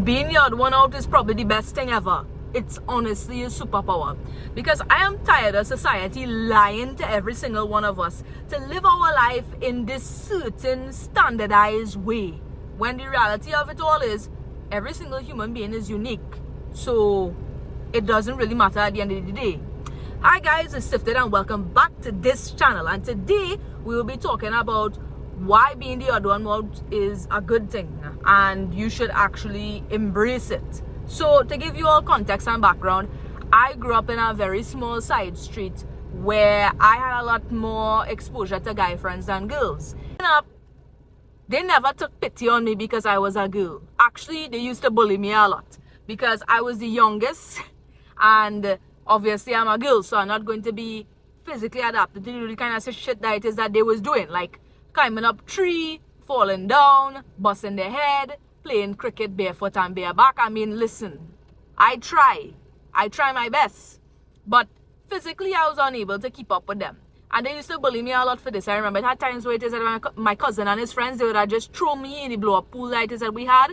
being the odd one out is probably the best thing ever. It's honestly a superpower, because I am tired of society lying to every single one of us to live our life in this certain standardized way, when the reality of it all is every single human being is unique, so it doesn't really matter at the end of the day. Hi guys, it's Sifted and welcome back to this channel, and today we will be talking about why being the odd one out is a good thing and you should actually embrace it. So to give you all context and background, I grew up in a very small side street where I had a lot more exposure to guy friends than girls. Growing up, they never took pity on me because I was a girl. Actually, they used to bully me a lot because I was the youngest and obviously I'm a girl, so I'm not going to be physically adapted to do the kind of shit that it is that they was doing, like climbing up tree, falling down, busting their head, playing cricket barefoot and bareback. I mean, listen, I try my best, but physically I was unable to keep up with them. And they used to bully me a lot for this. I remember it had times where it is that my cousin and his friends, they would have just throw me in the blow up pool that it is that we had,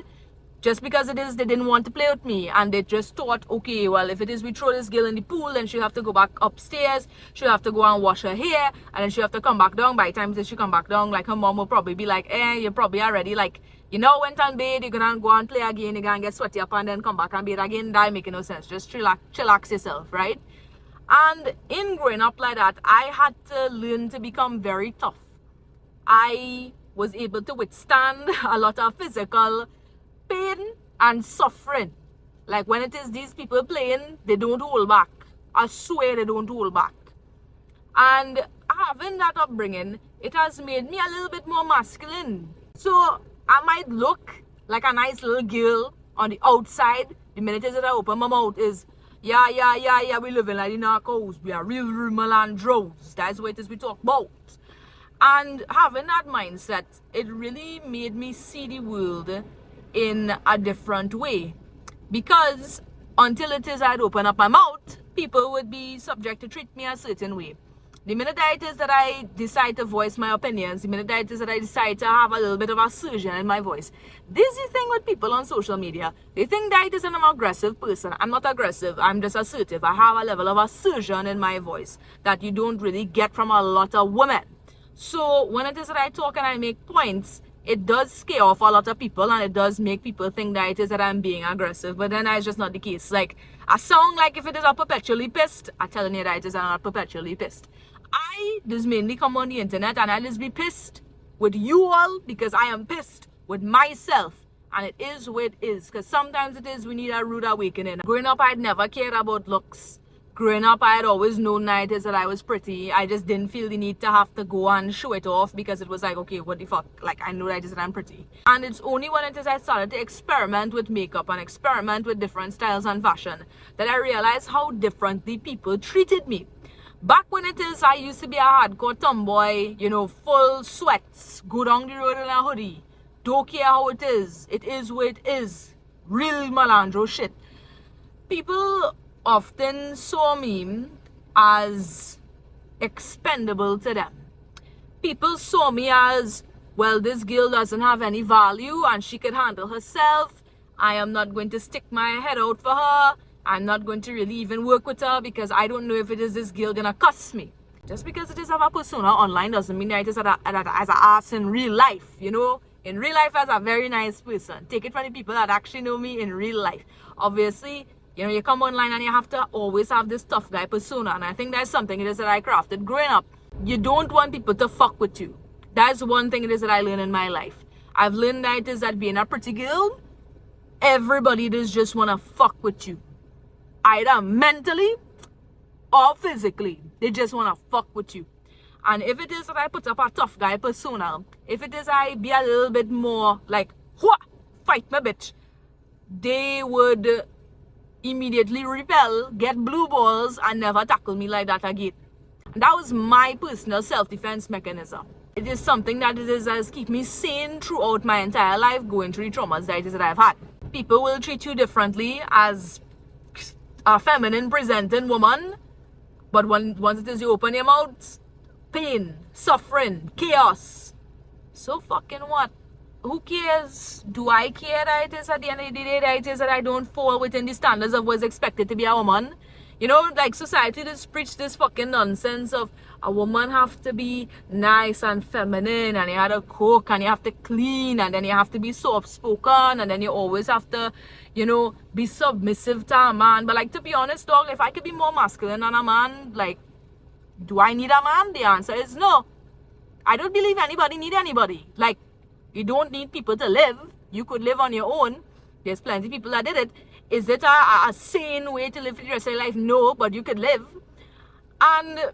just because it is they didn't want to play with me, and they just thought, okay, well, if it is we throw this girl in the pool, then she'll have to go back upstairs, she'll have to go and wash her hair, and then she'll have to come back down. By the time that she come back down, like, her mom will probably be like, you're probably already, like, you know, went and bathe, you're gonna go and play again, you're gonna get sweaty up and then come back and bathe again. That making no sense. Just chillax yourself, right? And in growing up like that, I had to learn to become very tough. I was able to withstand a lot of physical pain and suffering. Like, when it is these people playing, they don't hold back. I swear they don't hold back. And having that upbringing, it has made me a little bit more masculine. So I might look like a nice little girl on the outside. The minute that I open my mouth is, yeah, we living like in our coast. We are real malandros. That's what it is we talk about. And having that mindset, it really made me see the world in a different way, because until it is I'd open up my mouth, people would be subject to treat me a certain way. The minute that it is that I decide to voice my opinions, the minute that it is that I decide to have a little bit of assertion in my voice, this is the thing with people on social media. They think that it is I'm an aggressive person. I'm not aggressive, I'm just assertive. I have a level of assertion in my voice that you don't really get from a lot of women. So when it is that I talk and I make points, it does scare off a lot of people, and it does make people think that it is that I'm being aggressive. But then that's just not the case. Like, I sound like if it is I'm perpetually pissed, I'm telling you that it is I'm not perpetually pissed. I just mainly come on the internet and I just be pissed with you all because I am pissed with myself. And it is what it is. Because sometimes it is we need a rude awakening. Growing up, I'd never cared about looks. Growing up, I had always known that it is that I was pretty. I just didn't feel the need to have to go and show it off, because it was like, okay, what the fuck? Like, I know that it is that I'm pretty. And it's only when it is I started to experiment with makeup and experiment with different styles and fashion that I realized how differently people treated me. Back when it is I used to be a hardcore tomboy, you know, full sweats, go down the road in a hoodie, don't care how it is what it is, real malandro shit. People often saw me as expendable to them. People saw me as, well, this girl doesn't have any value and she could handle herself. I am not going to stick my head out for her. I'm not going to really even work with her because I don't know if it is this girl gonna cuss me. Just because it is of a persona online doesn't mean that it is as an ass in real life, you know. In real life, as a very nice person. Take it from the people that actually know me in real life. Obviously, you know, you come online and you have to always have this tough guy persona. And I think that's something it is that I crafted growing up. You don't want people to fuck with you. That's one thing it is that I learned in my life. I've learned that it is that being a pretty girl, everybody does just want to fuck with you. Either mentally or physically. They just want to fuck with you. And if it is that I put up a tough guy persona, if it is I be a little bit more like, fight me bitch, they would immediately repel, get blue balls, and never tackle me like that again. That was my personal self-defense mechanism. It is something that has kept me sane throughout my entire life, going through the traumas that I've had. People will treat you differently as a feminine presenting woman, but once it is you open your mouth, pain, suffering, chaos. So fucking what? who cares? Do I care that it is at the end of the day that it is that I don't fall within the standards of what's expected to be a woman? You know, like society just preach this fucking nonsense of a woman have to be nice and feminine, and you have to cook, and you have to clean, and then you have to be soft spoken, and then you always have to, you know, be submissive to a man. But like, to be honest, dog, if I could be more masculine than a man, like, do I need a man? The answer is no. I don't believe anybody need anybody. Like, you don't need people to live. You could live on your own. There's plenty of people that did it. Is it a sane way to live the rest of your life? No, but you could live. And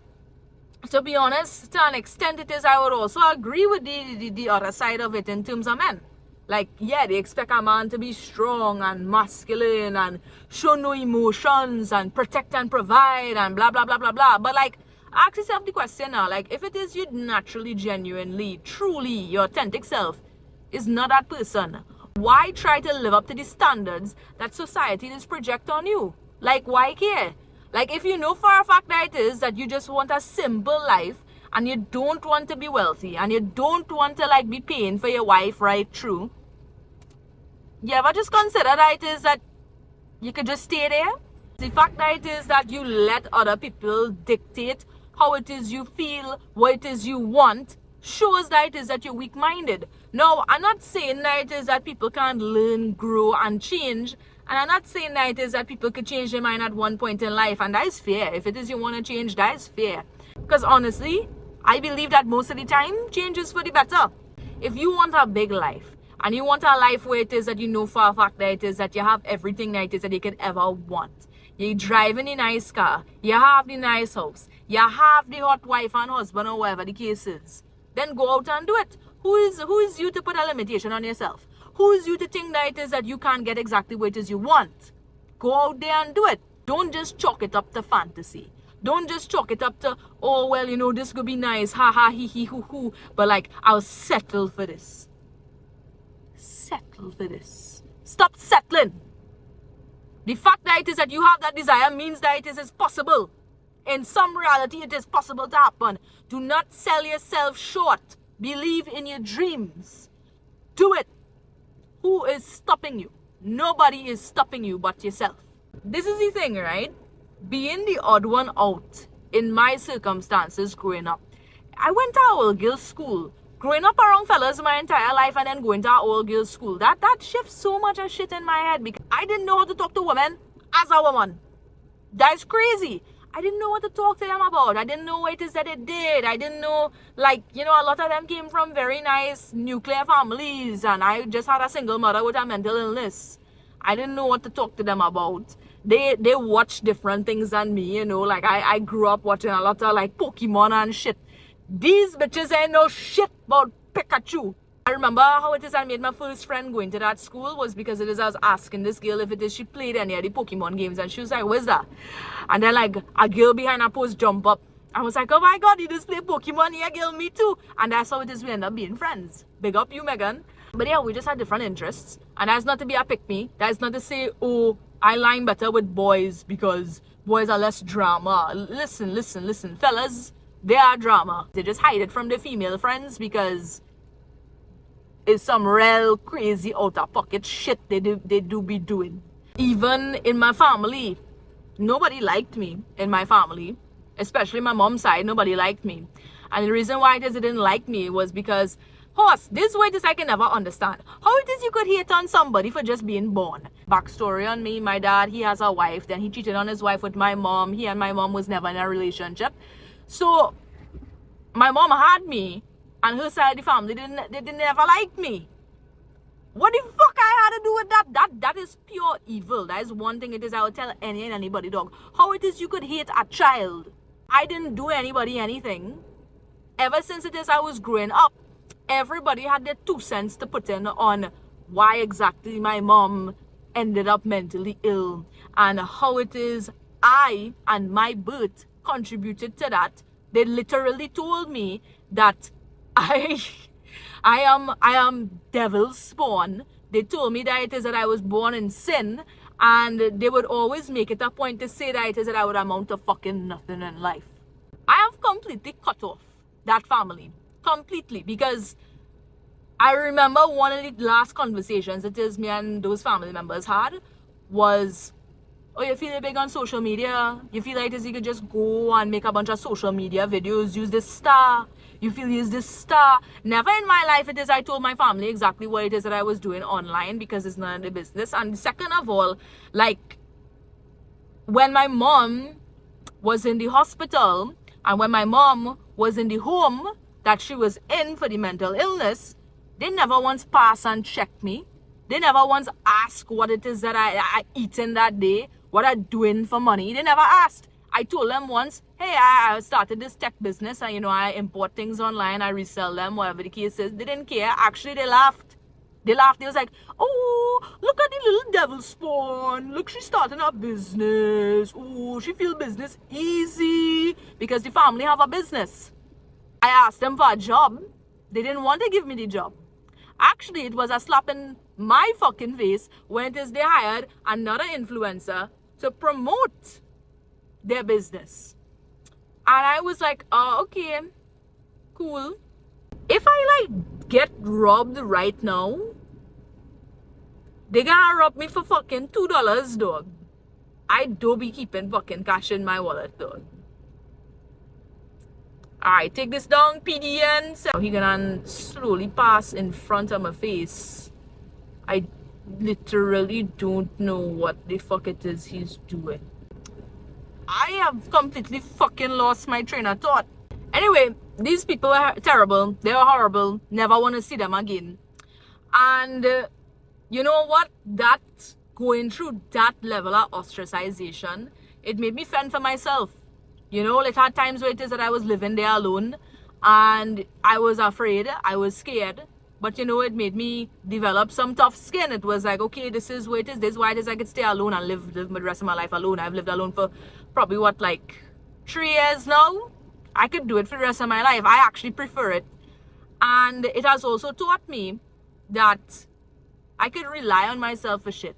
to be honest, to an extent it is, I would also agree with the other side of it in terms of men. Like, yeah, they expect a man to be strong and masculine and show no emotions and protect and provide and blah, blah, blah, blah, blah. But like, ask yourself the question now, like, if it is you naturally, genuinely, truly, your authentic self is not that person, why try to live up to the standards that society is project on you? Like, why care? Like, if you know for a fact that it is that you just want a simple life and you don't want to be wealthy and you don't want to like be paying for your wife right through, you ever just consider that it is that you could just stay there? The fact that it is that you let other people dictate how it is you feel, what it is you want, shows that it is that you're weak-minded. No, I'm not saying that it is that people can't learn, grow, and change. And I'm not saying that it is that people could change their mind at one point in life. And that is fair. If it is you want to change, that is fair. Because honestly, I believe that most of the time, change is for the better. If you want a big life, and you want a life where it is that you know for a fact that it is that you have everything that it is that you could ever want. You're driving a nice car. You have the nice house. You have the hot wife and husband or whatever the case is. Then go out and do it. Who is you to put a limitation on yourself? Who is you to think that it is that you can't get exactly what it is you want? Go out there and do it. Don't just chalk it up to fantasy. Don't just chalk it up to, oh, well, you know, this could be nice. Ha ha, he he, hoo hoo. But like, I'll settle for this. Settle for this. Stop settling. The fact that it is that you have that desire means that it is possible. In some reality, it is possible to happen. Do not sell yourself short. Believe in your dreams. Do it. Who is stopping you? Nobody is stopping you but yourself. This is the thing, right? Being the odd one out in my circumstances growing up. I went to an all-girls school. Growing up around fellas my entire life and then going to an all-girls school. That shifts so much of shit in my head because I didn't know how to talk to women as a woman. That's crazy. I didn't know what to talk to them about. I didn't know what it is that they did. I didn't know, like, you know, a lot of them came from very nice nuclear families and I just had a single mother with a mental illness. I didn't know what to talk to them about. They watch different things than me, you know, like I grew up watching a lot of like Pokemon and shit. These bitches ain't no shit about Pikachu. I remember how it is I made my first friend going to that school was because it is I was asking this girl if it is she played any of the Pokemon games and she was like, what's that? And then like a girl behind her post jump up. I was like, oh my god, you just play Pokemon? Yeah, girl, me too. And that's how it is we end up being friends. Big up you, Megan. But yeah, we just had different interests. And that's not to be a pick-me. That's not to say, oh, I line better with boys because boys are less drama. Listen, fellas, they are drama. They just hide it from their female friends because it's some real crazy out-of-pocket shit they do be doing. Even in my family, nobody liked me in my family. Especially my mom's side, nobody liked me. And the reason why it is they didn't like me was because, horse, this way I can never understand. How it is you could hate on somebody for just being born. Backstory on me, my dad, he has a wife. Then he cheated on his wife with my mom. He and my mom was never in a relationship. So, my mom had me. And her side of the family they didn't ever like me. What the fuck I had to do with that? That is pure evil. That is one thing it is I would tell any and anybody, dog. How it is you could hate a child. I didn't do anybody anything. Ever since it is I was growing up, everybody had their 2 cents to put in on why exactly my mom ended up mentally ill. And how it is I and my birth contributed to that. They literally told me that I am devil's spawn. They told me that it is that I was born in sin, and they would always make it a point to say that it is that I would amount to fucking nothing in life. I have completely cut off that family. Completely. Because I remember one of the last conversations that is me and those family members had was, oh, you feel big on social media? You feel like you could just go and make a bunch of social media videos, use this star. You feel use this star. Never in my life it is I told my family exactly what it is that I was doing online because it's none of the business. And second of all, like when my mom was in the hospital and when my mom was in the home that she was in for the mental illness, they never once pass and check me. They never once ask what it is that I eaten that day, what I doing for money. They never asked. I told them once, hey, I started this tech business and, you know, I import things online, I resell them, whatever the case is. They didn't care. Actually, they laughed. They laughed. They was like, oh, look at the little devil spawn. Look, she's starting a business. Oh, she feel business easy because the family have a business. I asked them for a job. They didn't want to give me the job. Actually, it was a slap in my fucking face when it is they hired another influencer to promote their business. And I was like, oh, okay, cool. If I like get robbed right now, they gonna rob me for fucking $2, dog. I do be keeping fucking cash in my wallet, dog. Alright, take this down, PDN. So he gonna slowly pass in front of my face. I literally don't know what the fuck it is he's doing. I have completely fucking lost my train of thought. Anyway, these people are terrible. They are horrible. Never want to see them again. And you know what? That going through that level of ostracization, it made me fend for myself. You know, it had times where it is that I was living there alone and I was afraid, I was scared. But you know, it made me develop some tough skin. It was like, okay, this is where it is. This is why it is I could stay alone and live the rest of my life alone. I've lived alone for probably what, like 3 years now? I could do it for the rest of my life. I actually prefer it. And it has also taught me that I could rely on myself for shit.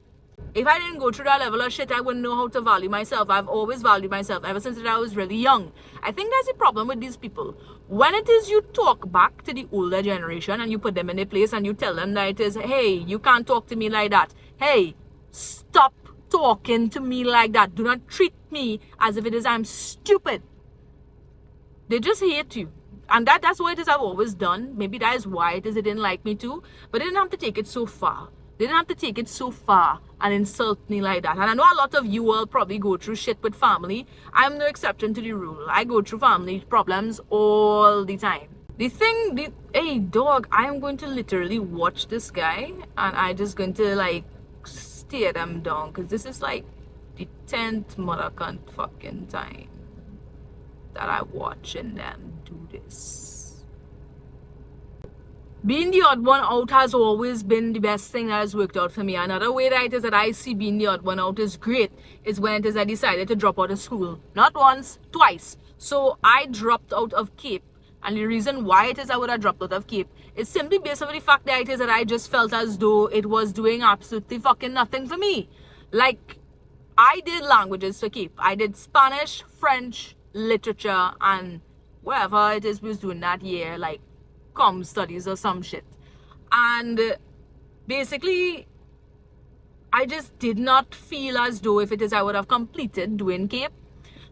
If I didn't go through that level of shit, I wouldn't know how to value myself. I've always valued myself ever since I was really young. I think there's a problem with these people. When it is you talk back to the older generation and you put them in a place and you tell them that it is, hey, you can't talk to me like that. Hey, stop talking to me like that. Do not treat me as if it is I'm stupid. They just hate you. And that's what it is I've always done. Maybe that is why it is they didn't like me too. But they didn't have to take it so far. They didn't have to take it so far and insult me like that. And I know a lot of you all probably go through shit with family. I'm no exception to the rule. I go through family problems all the time. Hey dog, I'm going to literally watch this guy and I'm just going to like stare them down. Because this is like the 10th mother cunt fucking time that I'm watching them do this. Being the odd one out has always been the best thing that has worked out for me. Another way that it is that I see being the odd one out is great is when it is I decided to drop out of school. Not once, twice. So I dropped out of Cape. And the reason why it is I would have dropped out of Cape is simply based on the fact that it is that I just felt as though it was doing absolutely fucking nothing for me. Like, I did languages for Cape. I did Spanish, French, literature, and whatever it is we was doing that year, like com studies or some shit. And basically I just did not feel as though if it is I would have completed doing Cape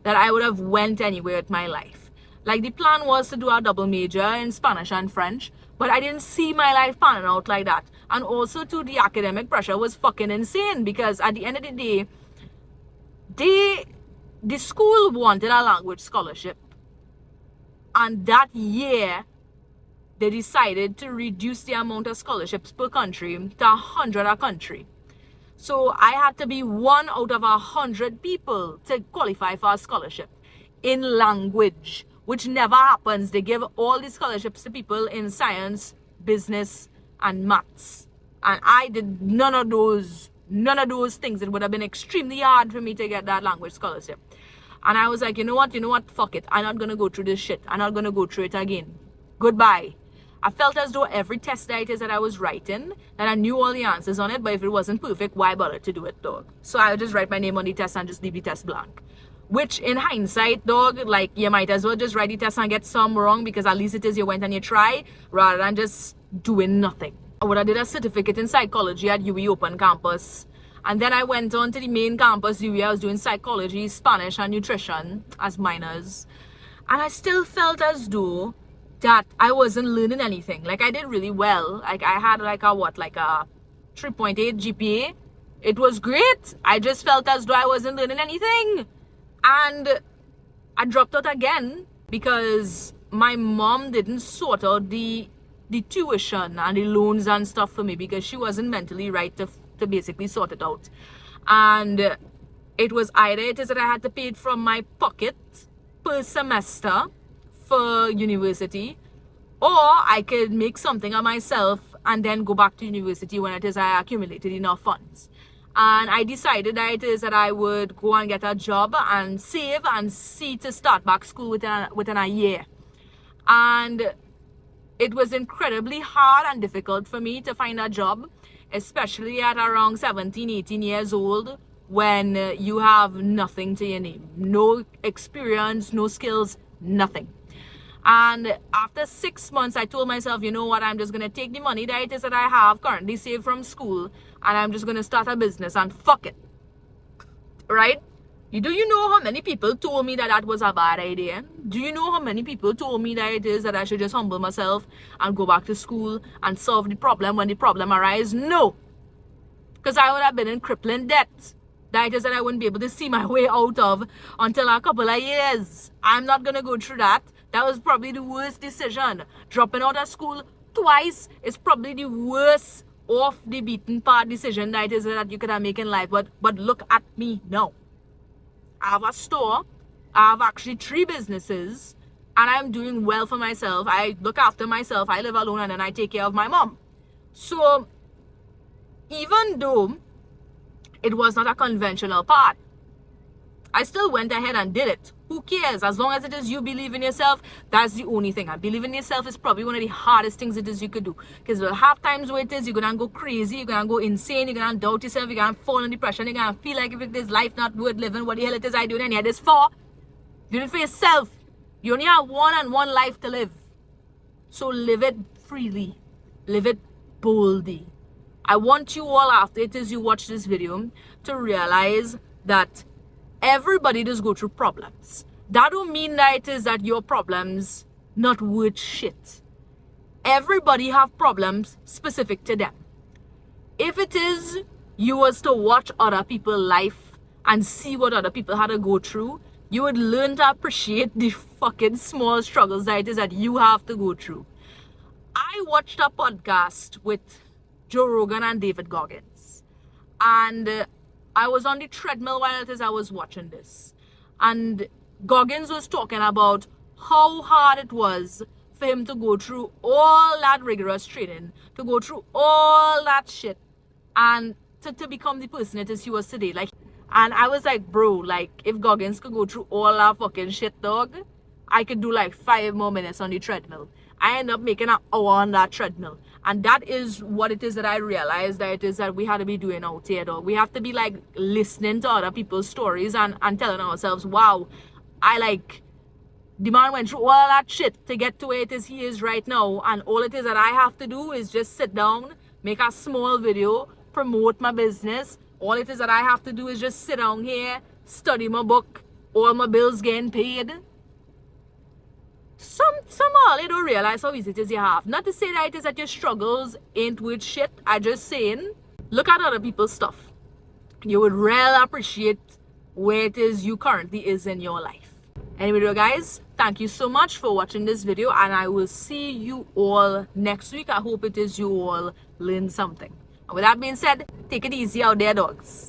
that I would have went anywhere with my life. Like the plan was to do a double major in Spanish and French, but I didn't see my life panning out like that. And also too, the academic pressure was fucking insane because at the end of the day the school wanted a language scholarship, and that year they decided to reduce the amount of scholarships per country to 100 a country. So I had to be 1 out of 100 people to qualify for a scholarship in language, which never happens. They give all the scholarships to people in science, business, and maths. And I did none of those things. It would have been extremely hard for me to get that language scholarship. And I was like, you know what, fuck it. I'm not going to go through this shit. I'm not going to go through it again. Goodbye. I felt as though every test that it is that I was writing, that I knew all the answers on it, but if it wasn't perfect, why bother to do it, dog? So I would just write my name on the test and just leave the test blank. Which in hindsight, dog, like you might as well just write the test and get some wrong, because at least it is you went and you try rather than just doing nothing. I would have did a certificate in psychology at UWE Open Campus. And then I went on to the main campus, UWE. I was doing psychology, Spanish, and nutrition as minors. And I still felt as though that I wasn't learning anything. Like I did really well. Like I had like a 3.8 GPA. It was great. I just felt as though I wasn't learning anything. And I dropped out again because my mom didn't sort out the tuition and the loans and stuff for me, because she wasn't mentally right to basically sort it out. And it was either it is that I had to pay it from my pocket per semester for university, or I could make something of myself and then go back to university when it is I accumulated enough funds. And I decided that it is that I would go and get a job and save and see to start back school within a year. And it was incredibly hard and difficult for me to find a job, especially at around 17, 18 years old, when you have nothing to your name. No experience, no skills, nothing. And after 6 months, I told myself, you know what, I'm just going to take the money that it is that I have currently saved from school, and I'm just going to start a business and fuck it. Right? Do you know how many people told me that that was a bad idea? Do you know how many people told me that it is that I should just humble myself and go back to school and solve the problem when the problem arises? No. Because I would have been in crippling debt. That is that I wouldn't be able to see my way out of until a couple of years. I'm not going to go through that. That was probably the worst decision. Dropping out of school twice is probably the worst off the beaten path decision that is that you could have made in life. But look at me now. I have a store. I have actually 3 businesses, and I'm doing well for myself. I look after myself. I live alone, and then I take care of my mom. So even though it was not a conventional path, I still went ahead and did it. Who cares? As long as it is you believe in yourself, that's the only thing. And believing in yourself is probably one of the hardest things it is you could do. Because there will have times where it is, you're going to go crazy, you're going to go insane, you're going to doubt yourself, you're going to fall in depression, you're going to feel like if it is life not worth living, what the hell it is I doing any of this for? You're doing it for yourself. You only have one and one life to live. So live it freely. Live it boldly. I want you all, after it is you watch this video, to realize that everybody does go through problems. That don't mean that it is that your problems not worth shit. Everybody have problems specific to them. If it is you was to watch other people's life and see what other people had to go through, you would learn to appreciate the fucking small struggles that it is that you have to go through. I watched a podcast with Joe Rogan and David Goggins, and I was on the treadmill while it is I was watching this, and Goggins was talking about how hard it was for him to go through all that rigorous training, to go through all that shit, and to become the person it is he was today. Like, and I was like, bro, like if Goggins could go through all that fucking shit, dog, I could do like 5 more minutes on the treadmill. I end up making an hour on that treadmill. And that is what it is that I realized that it is that we had to be doing out here, dog. We have to be like listening to other people's stories and telling ourselves, wow, the man went through all that shit to get to where it is he is right now. And all it is that I have to do is just sit down, make a small video, promote my business. All it is that I have to do is just sit down here, study my book, all my bills getting paid. Somehow they don't realize how easy it is you have. Not to say that it is that your struggles ain't worth shit. I just saying, look at other people's stuff. You would really appreciate where it is you currently is in your life. Anyway, guys, thank you so much for watching this video, and I will see you all next week. I hope it is you all learn something. And with that being said, take it easy out there, dogs.